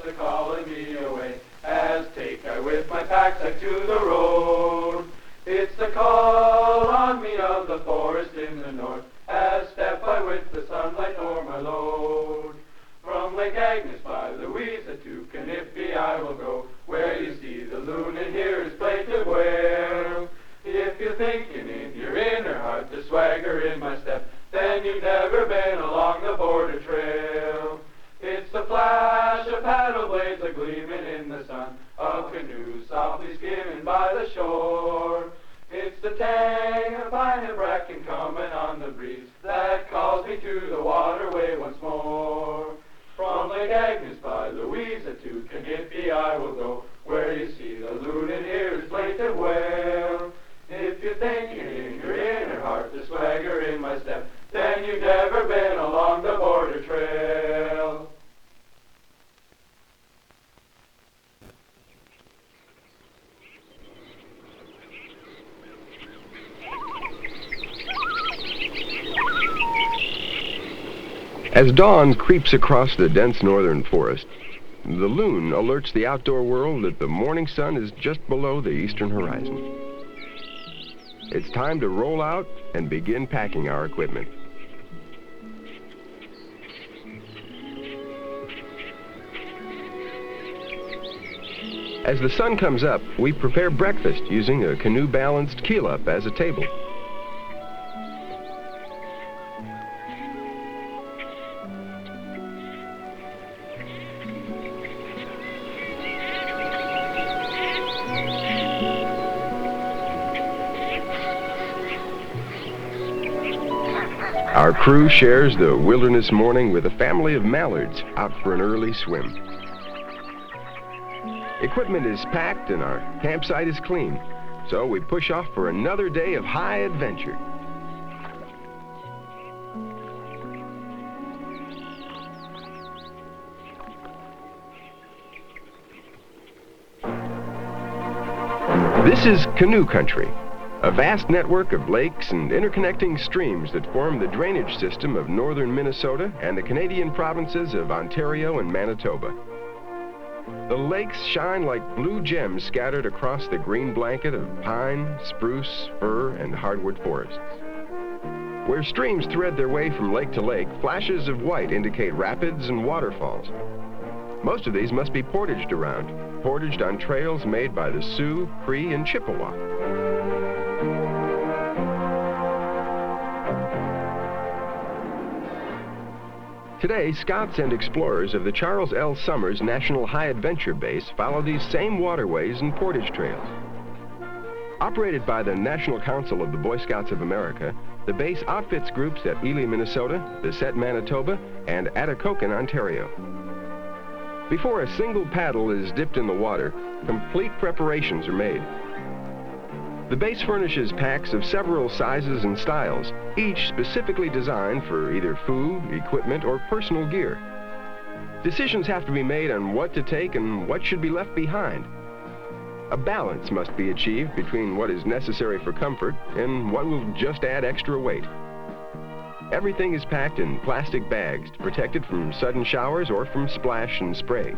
a calling me away. As take I with my packsack to the road. It's the call on me of the forest in the north. As step I with the sunlight o'er my load. From Lake Agnes by Louisa to Canoe I will go, where you see the loon and hear his plaintive wail. If you're thinking in your inner heart the swagger in my step, then you've never been along the border trail. It's the flash of paddle blades a-gleaming in the sun, of canoes softly skimming by the shore. It's the tang of pine and bracken coming on the breeze that calls me to the waterway once more. From Lake Agnes by Louisa to Canoe I will go, where you see the loon and hear his plaintive wail. If you're thinking in your inner heart the swagger in my step, then you've never been along the border trail. As dawn creeps across the dense northern forest, the loon alerts the outdoor world that the morning sun is just below the eastern horizon. It's time to roll out and begin packing our equipment. As the sun comes up, we prepare breakfast using a canoe-balanced keel-up as a table. Our crew shares the wilderness morning with a family of mallards out for an early swim. Equipment is packed and our campsite is clean, so we push off for another day of high adventure. This is canoe country, a vast network of lakes and interconnecting streams that form the drainage system of northern Minnesota and the Canadian provinces of Ontario and Manitoba. The lakes shine like blue gems scattered across the green blanket of pine, spruce, fir, and hardwood forests. Where streams thread their way from lake to lake, flashes of white indicate rapids and waterfalls. Most of these must be portaged around, portaged on trails made by the Sioux, Cree, and Chippewa. Today, scouts and explorers of the Charles L. Sommers National High Adventure Base follow these same waterways and portage trails. Operated by the National Council of the Boy Scouts of America, the base outfits groups at Ely, Minnesota, Bissett, Manitoba, and Atikokan, Ontario. Before a single paddle is dipped in the water, complete preparations are made. The base furnishes packs of several sizes and styles, each specifically designed for either food, equipment, or personal gear. Decisions have to be made on what to take and what should be left behind. A balance must be achieved between what is necessary for comfort and what will just add extra weight. Everything is packed in plastic bags to protect it from sudden showers or from splash and spray.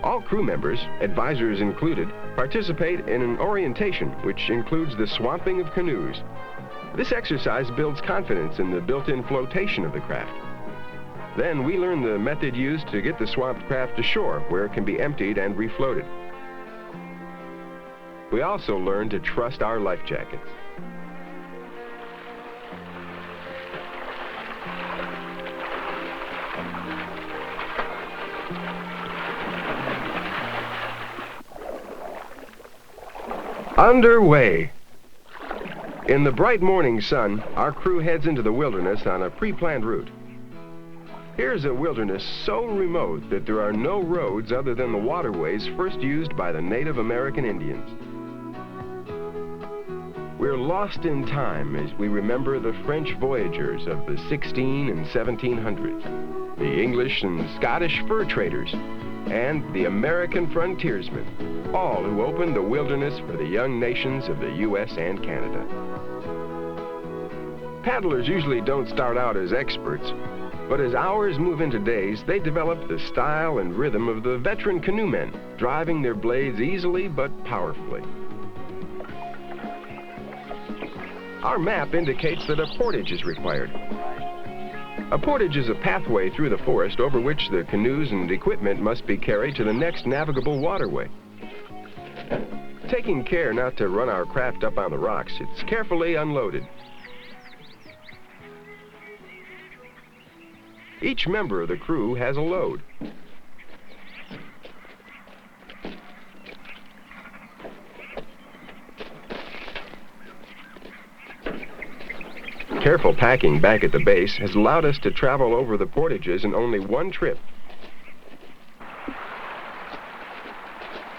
All crew members, advisors included, participate in an orientation which includes the swamping of canoes. This exercise builds confidence in the built-in flotation of the craft. Then we learn the method used to get the swamped craft to shore, where it can be emptied and refloated. We also learn to trust our life jackets. Underway. In the bright morning sun, our crew heads into the wilderness on a pre-planned route. Here's a wilderness so remote that there are no roads other than the waterways first used by the Native American Indians. We're lost in time as we remember the French voyagers of the 16 and 1700s, the English and Scottish fur traders, and the American frontiersmen, all who opened the wilderness for the young nations of the U.S. and Canada. Paddlers usually don't start out as experts, But as hours move into days, they develop the style and rhythm of the veteran canoemen, driving their blades easily but powerfully. Our map indicates that a portage is required. A portage is a pathway through the forest over which the canoes and equipment must be carried to the next navigable waterway. Taking care not to run our craft up on the rocks, it's carefully unloaded. Each member of the crew has a load. Careful packing back at the base has allowed us to travel over the portages in only one trip.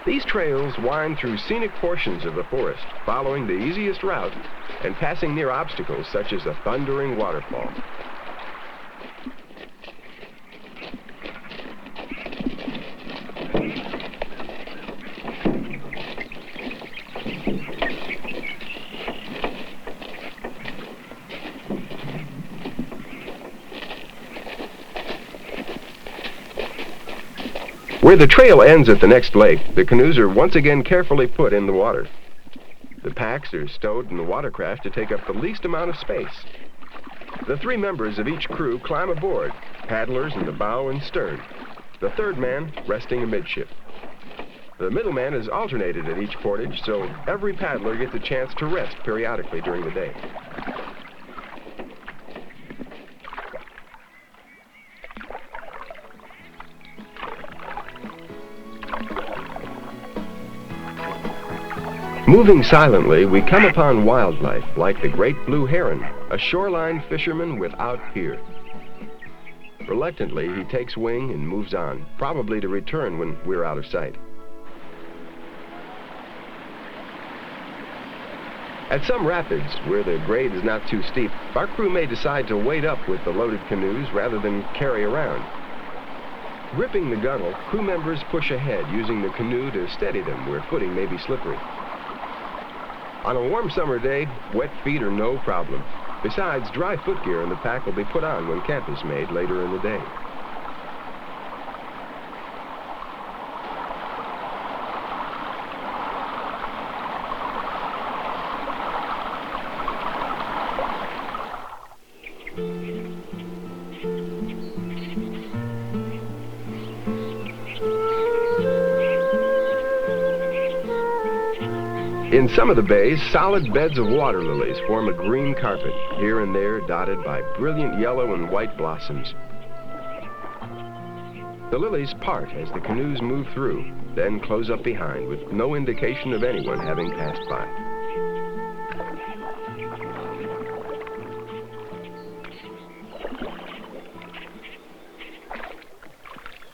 These trails wind through scenic portions of the forest, following the easiest route and passing near obstacles such as a thundering waterfall. Where the trail ends at the next lake, the canoes are once again carefully put in the water. The packs are stowed in the watercraft to take up the least amount of space. The 3 members of each crew climb aboard, paddlers in the bow and stern, the third man resting amidship. The middle man is alternated at each portage, so every paddler gets a chance to rest periodically during the day. Moving silently, we come upon wildlife like the great blue heron, a shoreline fisherman without peer. Reluctantly, he takes wing and moves on, probably to return when we're out of sight. At some rapids, where the grade is not too steep, our crew may decide to wade up with the loaded canoes rather than carry around. Gripping the gunwale, crew members push ahead, using the canoe to steady them where footing may be slippery. On a warm summer day, wet feet are no problem. Besides, dry footgear in the pack will be put on when camp is made later in the day. In some of the bays, solid beds of water lilies form a green carpet, here and there dotted by brilliant yellow and white blossoms. The lilies part as the canoes move through, then close up behind with no indication of anyone having passed by.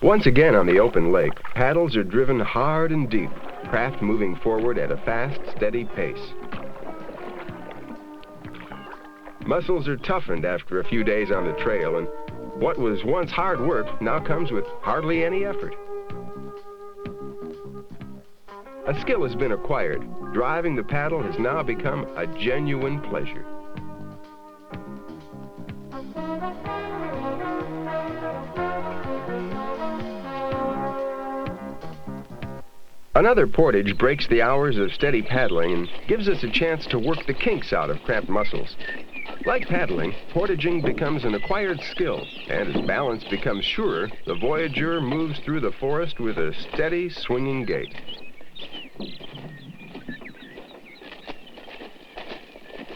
Once again on the open lake, paddles are driven hard and deep, craft moving forward at a fast, steady pace. Muscles are toughened after a few days on the trail, and what was once hard work now comes with hardly any effort. A skill has been acquired. Driving the paddle has now become a genuine pleasure. Another portage breaks the hours of steady paddling and gives us a chance to work the kinks out of cramped muscles. Like paddling, portaging becomes an acquired skill, and as balance becomes surer, the voyager moves through the forest with a steady, swinging gait.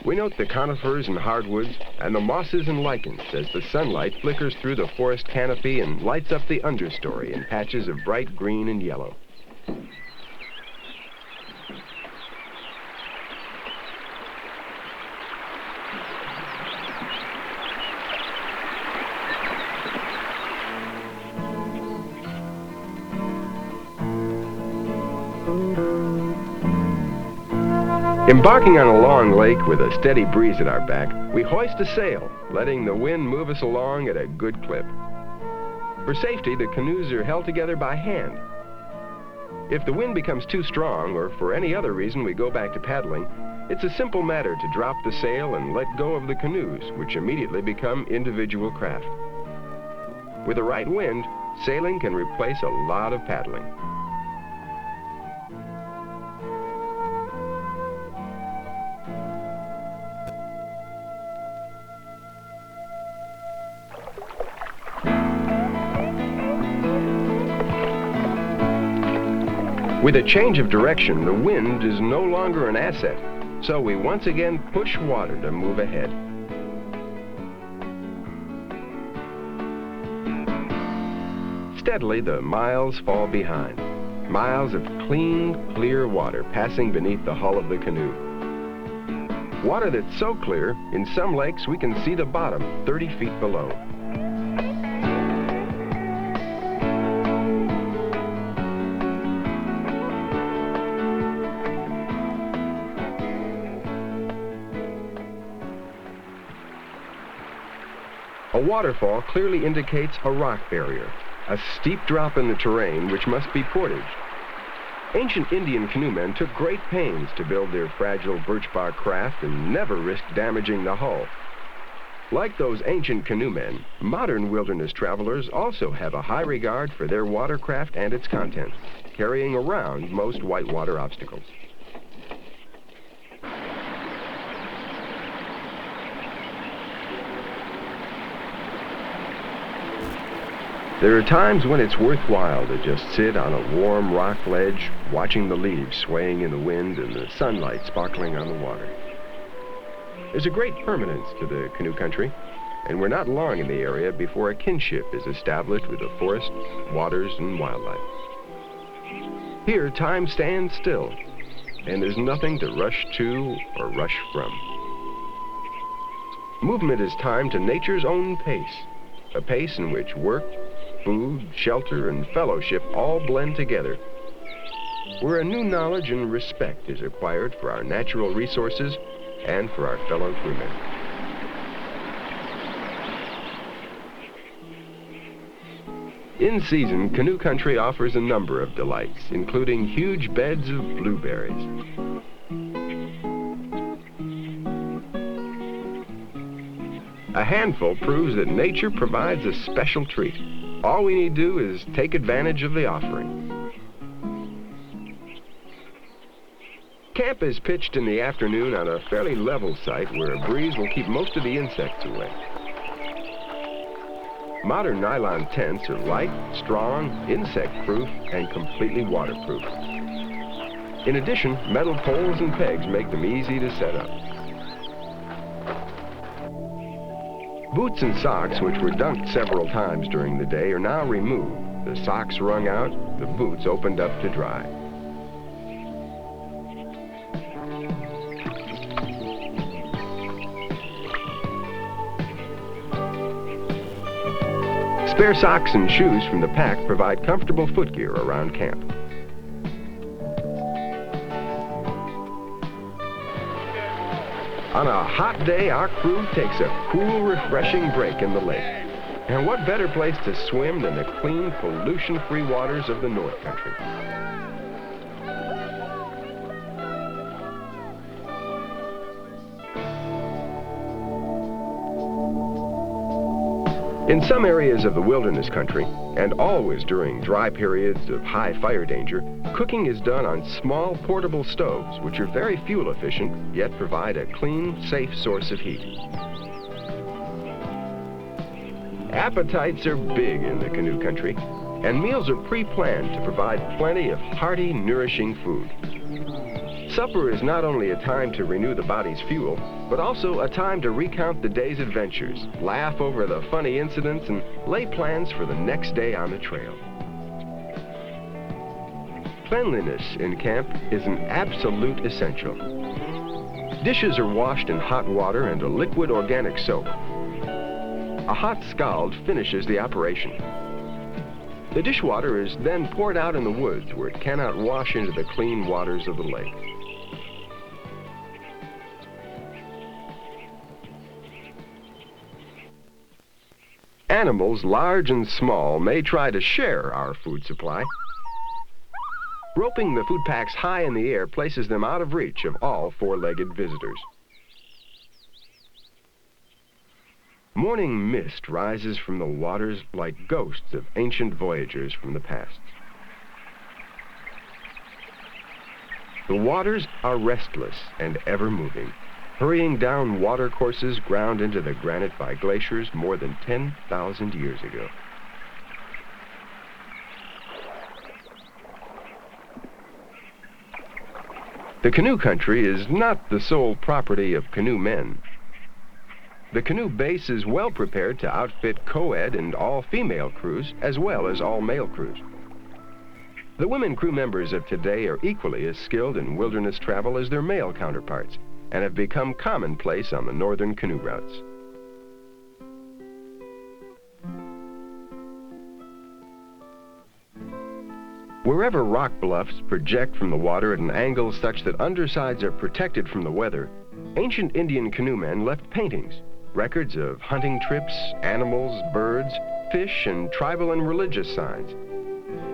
We note the conifers and hardwoods and the mosses and lichens as the sunlight flickers through the forest canopy and lights up the understory in patches of bright green and yellow. Embarking on a long lake with a steady breeze at our back, we hoist a sail, letting the wind move us along at a good clip. For safety, the canoes are held together by hand. If the wind becomes too strong, or for any other reason we go back to paddling, it's a simple matter to drop the sail and let go of the canoes, which immediately become individual craft. With the right wind, sailing can replace a lot of paddling. With a change of direction, the wind is no longer an asset, so we once again push water to move ahead. Steadily, the miles fall behind. Miles of clean, clear water passing beneath the hull of the canoe. Water that's so clear, in some lakes we can see the bottom 30 feet below. A waterfall clearly indicates a rock barrier, a steep drop in the terrain which must be portaged. Ancient Indian canoemen took great pains to build their fragile birch bark craft and never risked damaging the hull. Like those ancient canoemen, modern wilderness travelers also have a high regard for their watercraft and its contents, carrying around most whitewater obstacles. There are times when it's worthwhile to just sit on a warm rock ledge, watching the leaves swaying in the wind and the sunlight sparkling on the water. There's a great permanence to the canoe country, and we're not long in the area before a kinship is established with the forest, waters, and wildlife. Here, time stands still, and there's nothing to rush to or rush from. Movement is timed to nature's own pace, a pace in which work, food, shelter, and fellowship all blend together, where a new knowledge and respect is acquired for our natural resources and for our fellow crewmen. In season, canoe country offers a number of delights, including huge beds of blueberries. A handful proves that nature provides a special treat. All we need to do is take advantage of the offering. Camp is pitched in the afternoon on a fairly level site where a breeze will keep most of the insects away. Modern nylon tents are light, strong, insect-proof, and completely waterproof. In addition, metal poles and pegs make them easy to set up. Boots and socks, which were dunked several times during the day, are now removed. The socks wrung out, the boots opened up to dry. Spare socks and shoes from the pack provide comfortable footgear around camp. On a hot day, our crew takes a cool, refreshing break in the lake. And what better place to swim than the clean, pollution-free waters of the North Country? In some areas of the wilderness country, and always during dry periods of high fire danger, cooking is done on small portable stoves, which are very fuel efficient, yet provide a clean, safe source of heat. Appetites are big in the canoe country, and meals are pre-planned to provide plenty of hearty, nourishing food. Supper is not only a time to renew the body's fuel, but also a time to recount the day's adventures, laugh over the funny incidents, and lay plans for the next day on the trail. Cleanliness in camp is an absolute essential. Dishes are washed in hot water and a liquid organic soap. A hot scald finishes the operation. The dishwater is then poured out in the woods where it cannot wash into the clean waters of the lake. Animals, large and small, may try to share our food supply. Roping the food packs high in the air places them out of reach of all four-legged visitors. Morning mist rises from the waters like ghosts of ancient voyagers from the past. The waters are restless and ever-moving, hurrying down water courses ground into the granite by glaciers more than 10,000 years ago. The canoe country is not the sole property of canoe men. The canoe base is well prepared to outfit co-ed and all-female crews as well as all-male crews. The women crew members of today are equally as skilled in wilderness travel as their male counterparts and have become commonplace on the northern canoe routes. Wherever rock bluffs project from the water at an angle such that undersides are protected from the weather, ancient Indian canoemen left paintings, records of hunting trips, animals, birds, fish, and tribal and religious signs.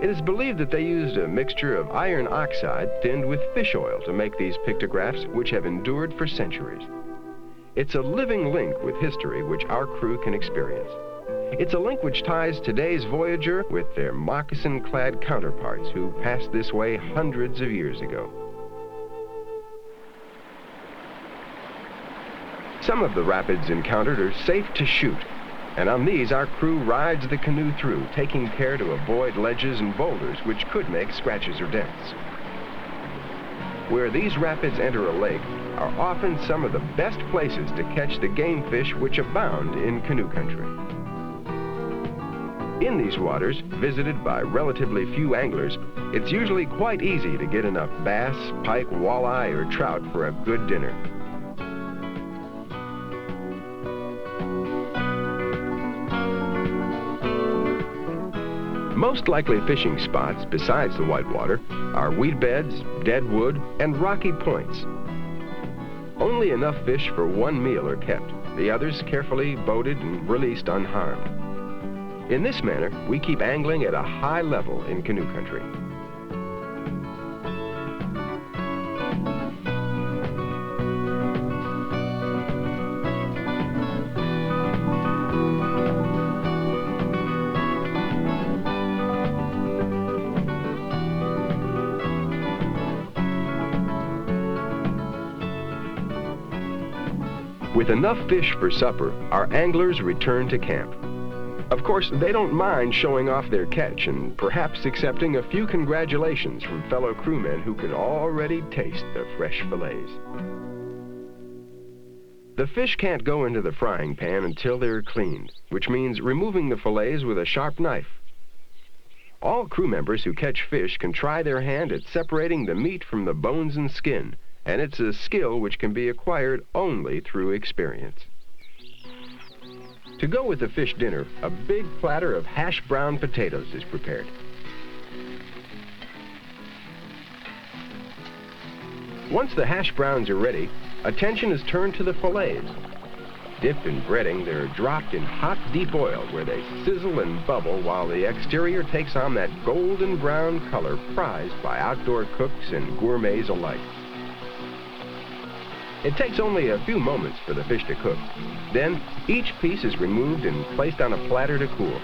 It is believed that they used a mixture of iron oxide thinned with fish oil to make these pictographs, which have endured for centuries. It's a living link with history which our crew can experience. It's a link which ties today's voyager with their moccasin-clad counterparts who passed this way hundreds of years ago. Some of the rapids encountered are safe to shoot, and on these our crew rides the canoe through, taking care to avoid ledges and boulders which could make scratches or dents. Where these rapids enter a lake are often some of the best places to catch the game fish which abound in canoe country. In these waters, visited by relatively few anglers, it's usually quite easy to get enough bass, pike, walleye, or trout for a good dinner. Most likely fishing spots, besides the whitewater, are weed beds, dead wood, and rocky points. Only enough fish for one meal are kept, the others carefully boated and released unharmed. In this manner, we keep angling at a high level in canoe country. With enough fish for supper, our anglers return to camp. Of course, they don't mind showing off their catch and perhaps accepting a few congratulations from fellow crewmen who can already taste the fresh fillets. The fish can't go into the frying pan until they're cleaned, which means removing the fillets with a sharp knife. All crew members who catch fish can try their hand at separating the meat from the bones and skin, and it's a skill which can be acquired only through experience. To go with the fish dinner, a big platter of hashed brown potatoes is prepared. Once the hash browns are ready, attention is turned to the fillets. Dipped in breading, they're dropped in hot, deep oil where they sizzle and bubble while the exterior takes on that golden brown color prized by outdoor cooks and gourmets alike. It takes only a few moments for the fish to cook. Then, each piece is removed and placed on a platter to cool.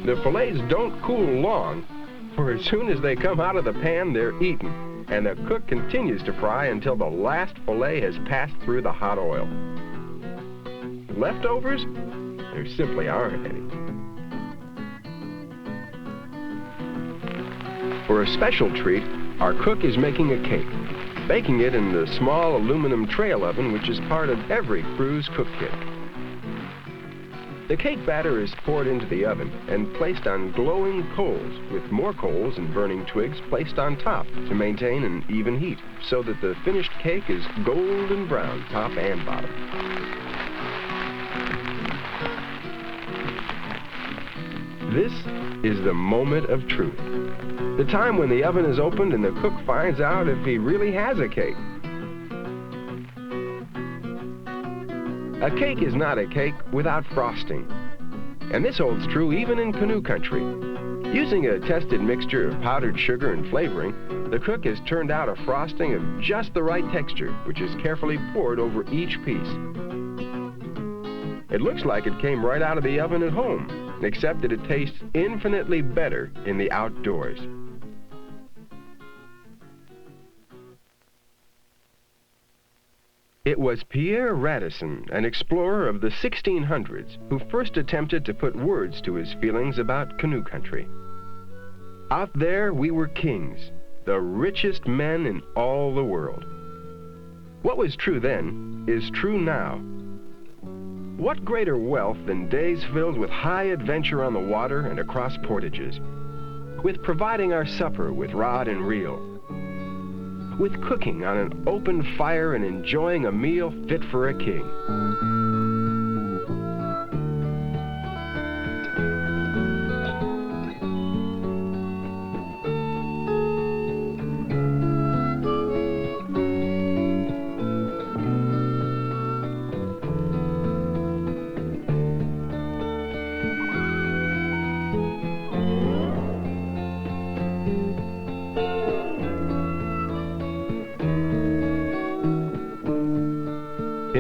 The fillets don't cool long, for as soon as they come out of the pan, they're eaten, and the cook continues to fry until the last fillet has passed through the hot oil. Leftovers? There simply aren't any. For a special treat, our cook is making a cake, baking it in the small aluminum trail oven which is part of every crew's cook kit. The cake batter is poured into the oven and placed on glowing coals with more coals and burning twigs placed on top to maintain an even heat so that the finished cake is golden brown top and bottom. This is the moment of truth. The time when the oven is opened and the cook finds out if he really has a cake. A cake is not a cake without frosting. And this holds true even in canoe country. Using a tested mixture of powdered sugar and flavoring, the cook has turned out a frosting of just the right texture, which is carefully poured over each piece. It looks like it came right out of the oven at home, except that it tastes infinitely better in the outdoors. It was Pierre Radisson, an explorer of the 1600s, who first attempted to put words to his feelings about canoe country. Out there, we were kings, the richest men in all the world. What was true then is true now. What greater wealth than days filled with high adventure on the water and across portages, with providing our supper with rod and reel, with cooking on an open fire and enjoying a meal fit for a king.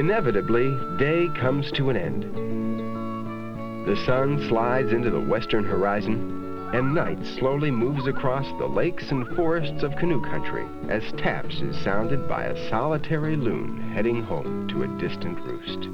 Inevitably, day comes to an end. The sun slides into the western horizon, and night slowly moves across the lakes and forests of canoe country as taps is sounded by a solitary loon heading home to a distant roost.